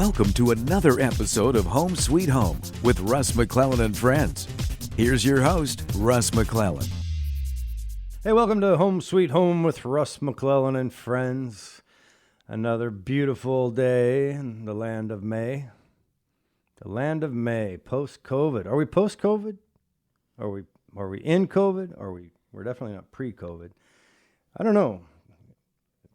Welcome to another episode of Home Sweet Home with Russ McClellan and Friends. Here's your host, Russ McClellan. Hey, welcome to Home Sweet Home with Russ McClellan and Friends. Another beautiful day in the land of May. The land of May, post-COVID. Are we post-COVID? Are we in COVID? We're definitely not pre-COVID. I don't know.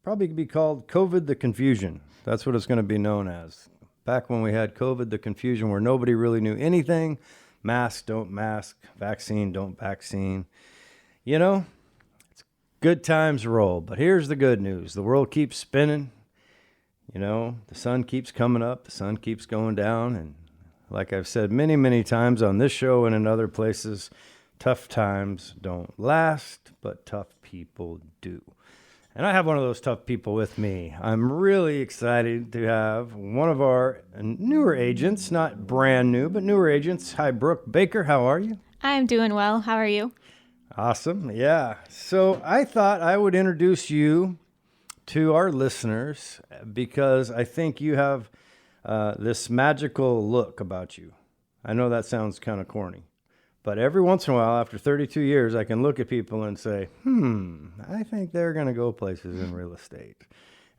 Probably could be called COVID the Confusion. That's what it's going to be known as. Back when we had COVID the Confusion, where nobody really knew anything. Mask, don't mask. Vaccine, don't vaccine. You know, it's good times roll. But here's the good news. The world keeps spinning. You know, the sun keeps coming up. The sun keeps going down. And like I've said many, many times on this show and in other places, tough times don't last, but tough people do. And I have one of those tough people with me. I'm really excited to have one of our newer agents, not brand new, but newer agents. Hi, Brooke Baker. How are you? I'm doing well. How are you? Awesome. Yeah. So I thought I would introduce you to our listeners because I think you have this magical look about you. I know that sounds kind of corny. But every once in a while, after 32 years, I can look at people and say, I think they're going to go places in real estate.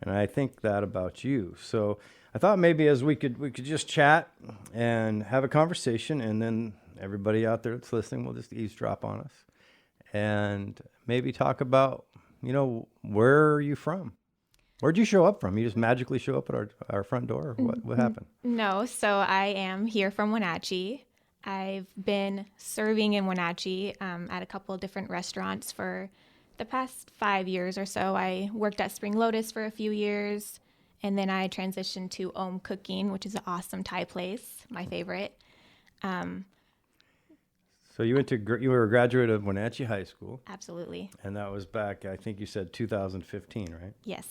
And I think that about you. So I thought maybe as we could just chat and have a conversation, and then everybody out there that's listening will just eavesdrop on us and maybe talk about, you know, where are you from? Where'd you show up from? You just magically show up at our front door? Or what happened? No, so I am here from Wenatchee. I've been serving in Wenatchee at a couple of different restaurants for the past 5 years or so. I worked at Spring Lotus for a few years, and then I transitioned to Om Cooking, which is an awesome Thai place, my favorite. So you were a graduate of Wenatchee High School. Absolutely. And that was back, I think you said 2015, right? Yes.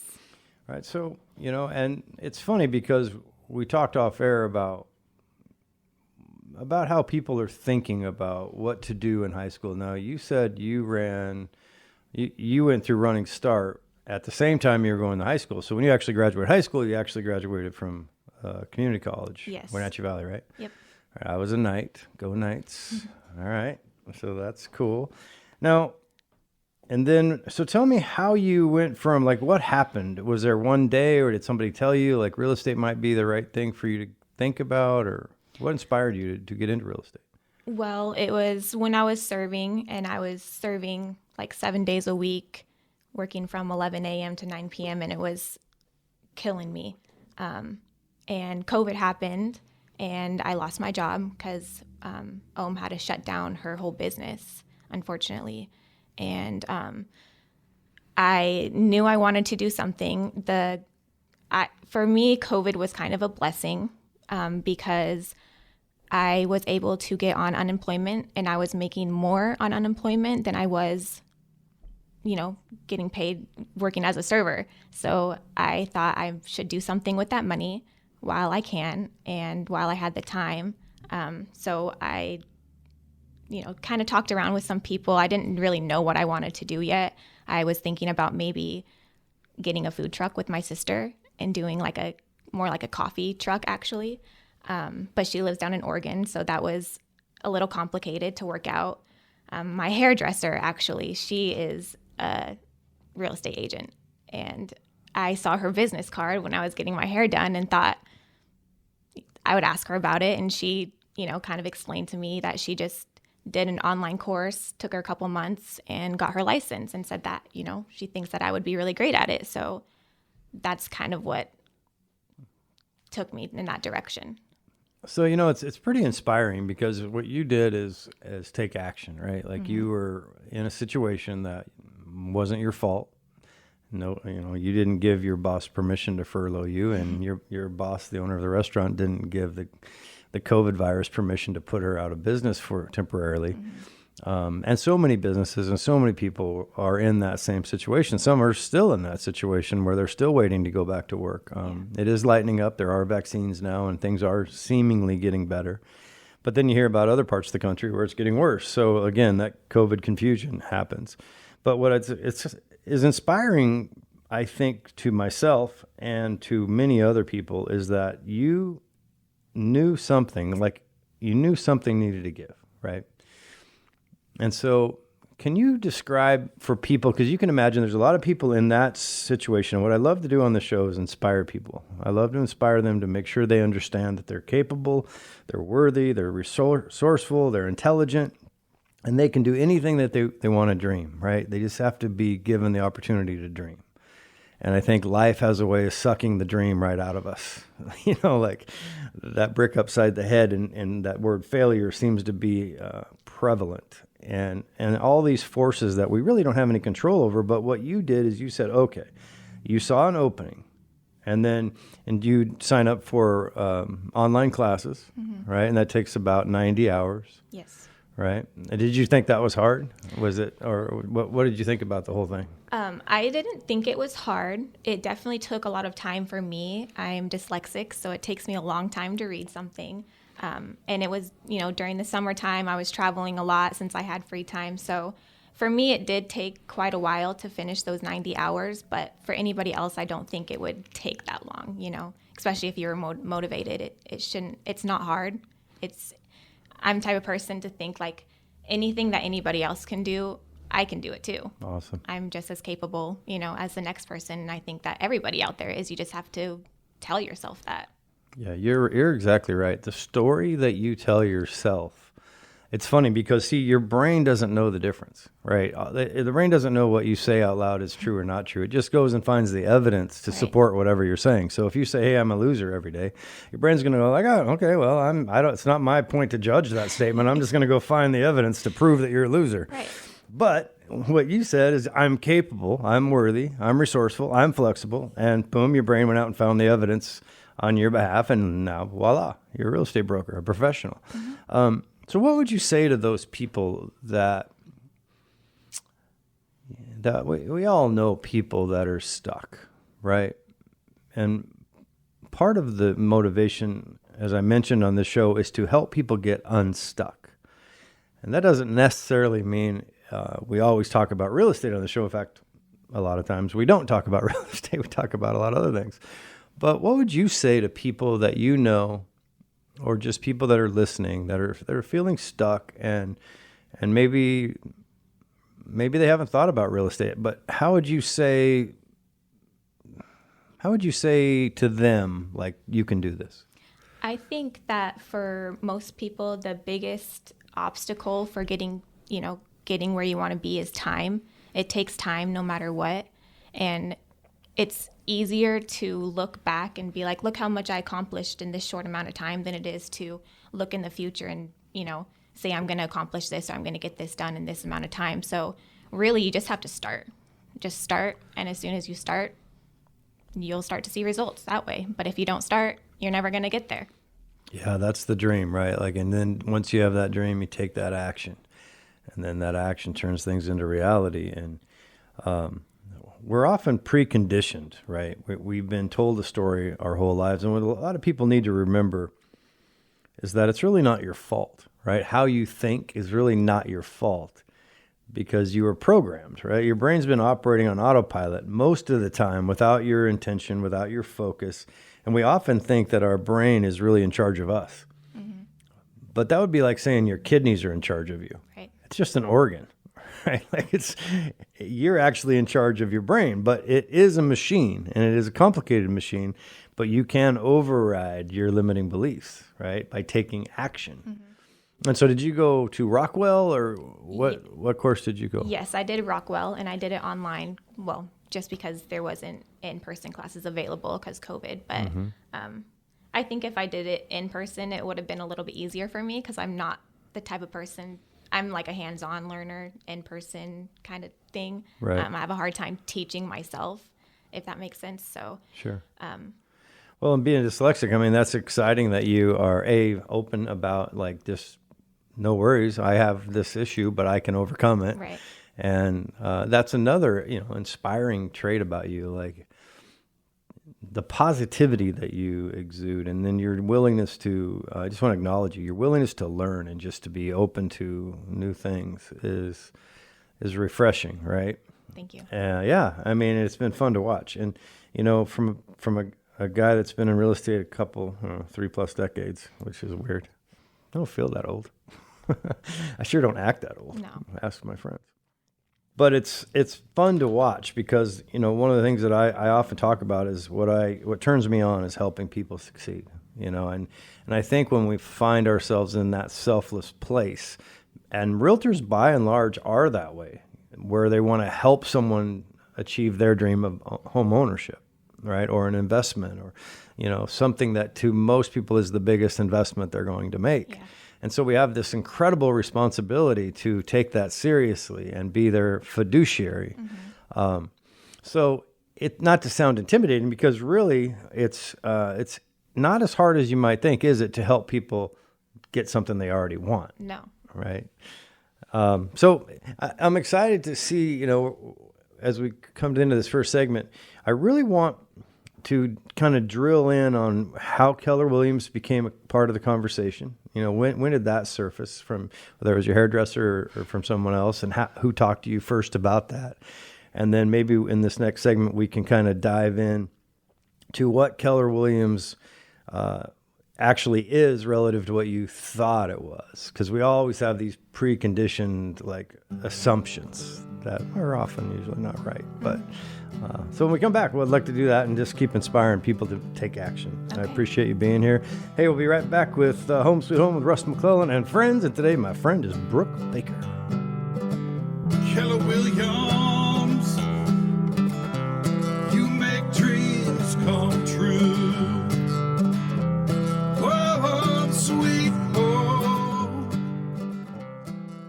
Right. So, you know, and it's funny because we talked off air about how people are thinking about what to do in high school. Now, you said you went through Running Start at the same time you were going to high school. So when you actually graduated high school, you actually graduated from community college. Yes. Wenatchee Valley, right? Yep. All right, I was a Knight. Go Knights. All right. So that's cool. Now, and then, so tell me how you went from, like, what happened? Was there one day, or did somebody tell you, like, real estate might be the right thing for you to think about, or what inspired you to get into real estate? Well, it was when I was serving, and I was serving like 7 days a week, working from 11 a.m. to 9 p.m., and it was killing me. And COVID happened, and I lost my job because Om had to shut down her whole business, unfortunately. And I knew I wanted to do something. For me, COVID was kind of a blessing because I was able to get on unemployment, and I was making more on unemployment than I was, you know, getting paid working as a server. So I thought I should do something with that money while I can and while I had the time. So I, you know, kind of talked around with some people. I didn't really know what I wanted to do yet. I was thinking about maybe getting a food truck with my sister and doing more like a coffee truck, actually. But she lives down in Oregon, so that was a little complicated to work out. My hairdresser, actually, she is a real estate agent, and I saw her business card when I was getting my hair done and thought I would ask her about it, and she, you know, kind of explained to me that she just did an online course, took her a couple months, and got her license, and said that, you know, she thinks that I would be really great at it. So that's kind of what took me in that direction. So, you know, it's pretty inspiring because what you did is take action, right? Like you were in a situation that wasn't your fault. No, you know, you didn't give your boss permission to furlough you, and your boss, the owner of the restaurant, didn't give the COVID virus permission to put her out of business for temporarily. And so many businesses and so many people are in that same situation. Some are still in that situation where they're still waiting to go back to work. It is lightening up. There are vaccines now, and things are seemingly getting better. But then you hear about other parts of the country where it's getting worse. So again, that COVID confusion happens. But what is inspiring, I think to myself and to many other people is that you knew something, like you knew something needed to give, right? And so can you describe for people, because you can imagine there's a lot of people in that situation. What I love to do on the show is inspire people. I love to inspire them to make sure they understand that they're capable, they're worthy, they're resourceful, they're intelligent, and they can do anything that they want to dream, right? They just have to be given the opportunity to dream. And I think life has a way of sucking the dream right out of us. Like that brick upside the head, and that word failure seems to be prevalent. And all these forces that we really don't have any control over. But what you did is you said, okay, you saw an opening, and you sign up for online classes, right? And that takes about 90 hours. Yes. Right. And did you think that was hard? Was it, or what did you think about the whole thing? I didn't think it was hard. It definitely took a lot of time for me. I'm dyslexic, so it takes me a long time to read something. And it was, during the summertime, I was traveling a lot since I had free time. So for me, it did take quite a while to finish those 90 hours. But for anybody else, I don't think it would take that long, especially if you're motivated. It's not hard. I'm the type of person to think like anything that anybody else can do, I can do it too. Awesome. I'm just as capable, as the next person. And I think that everybody out there is. You just have to tell yourself that. Yeah, you're exactly right. The story that you tell yourself, it's funny because, see, your brain doesn't know the difference, right? The brain doesn't know what you say out loud is true or not true. It just goes and finds the evidence to support whatever you're saying. So if you say, hey, I'm a loser every day, your brain's going to go like, oh, okay, well, it's not my point to judge that statement. I'm just going to go find the evidence to prove that you're a loser. Right. But what you said is, I'm capable, I'm worthy, I'm resourceful, I'm flexible, and boom, your brain went out and found the evidence on your behalf, and now, voila, you're a real estate broker, a professional. Mm-hmm. So what would you say to those people that we all know people that are stuck, right? And part of the motivation, as I mentioned on this show, is to help people get unstuck. And that doesn't necessarily mean we always talk about real estate on the show. In fact, a lot of times we don't talk about real estate. We talk about a lot of other things. But what would you say to people that you know, or just people that are listening, that are feeling stuck, and maybe they haven't thought about real estate, but how would you say to them, like, you can do this? I think that for most people, the biggest obstacle for getting where you want to be is time. It takes time no matter what. And it's easier to look back and be like, look how much I accomplished in this short amount of time, than it is to look in the future and, say I'm going to accomplish this, or I'm going to get this done in this amount of time. So really, you just have to start. Just start. And as soon as you start, you'll start to see results that way. But if you don't start, you're never going to get there. Yeah, that's the dream, right? Like, and then once you have that dream, you take that action, and then that action turns things into reality. And we're often preconditioned, right? We've been told a story our whole lives. And what a lot of people need to remember is that it's really not your fault, right? How you think is really not your fault, because you were programmed, right? Your brain's been operating on autopilot most of the time without your intention, without your focus. And we often think that our brain is really in charge of us. Mm-hmm. But that would be like saying your kidneys are in charge of you. Right. It's just an organ. Right? Like, you're actually in charge of your brain, but it is a machine, and it is a complicated machine, but you can override your limiting beliefs, right? By taking action. Mm-hmm. And so did you go to Rockwell, or what course did you go? Yes, I did Rockwell, and I did it online. Well, just because there wasn't in-person classes available because COVID. But mm-hmm. I think if I did it in person, it would have been a little bit easier for me, because I'm not the type of person. I'm like a hands-on learner, in-person kind of thing. Right. I have a hard time teaching myself, if that makes sense. So sure. Well, and being dyslexic, I mean, that's exciting that you are open about, like, this. No worries, I have this issue, but I can overcome it. Right. And that's another, inspiring trait about you, like the positivity that you exude, and then your willingness to, I just want to acknowledge you, your willingness to learn and just to be open to new things is refreshing, right? Thank you. Yeah, I mean, it's been fun to watch. And, from a guy that's been in real estate a couple, 3+ decades, which is weird. I don't feel that old. I sure don't act that old. No. Ask my friends. But it's fun to watch because, one of the things that I often talk about is what turns me on is helping people succeed, and I think when we find ourselves in that selfless place, and realtors by and large are that way, where they want to help someone achieve their dream of home ownership, right? Or an investment, or, something that to most people is the biggest investment they're going to make. Yeah. And so we have this incredible responsibility to take that seriously and be their fiduciary. Mm-hmm. So it, not to sound intimidating, because really it's not as hard as you might think, is it, to help people get something they already want? No. Right. So I'm excited to see, as we come into this first segment, I really want to kind of drill in on how Keller Williams became a part of the conversation. When did that surface, from whether it was your hairdresser or from someone else, and who talked to you first about that? And then maybe in this next segment, we can kind of dive in to what Keller Williams actually is relative to what you thought it was. Because we always have these preconditioned assumptions that are often usually not right. But so when we come back, we'd like to do that and just keep inspiring people to take action. Okay. I appreciate you being here. Hey, we'll be right back with Home Sweet Home with Russ McClellan and friends. And today my friend is Brooke Baker. Keller Williams.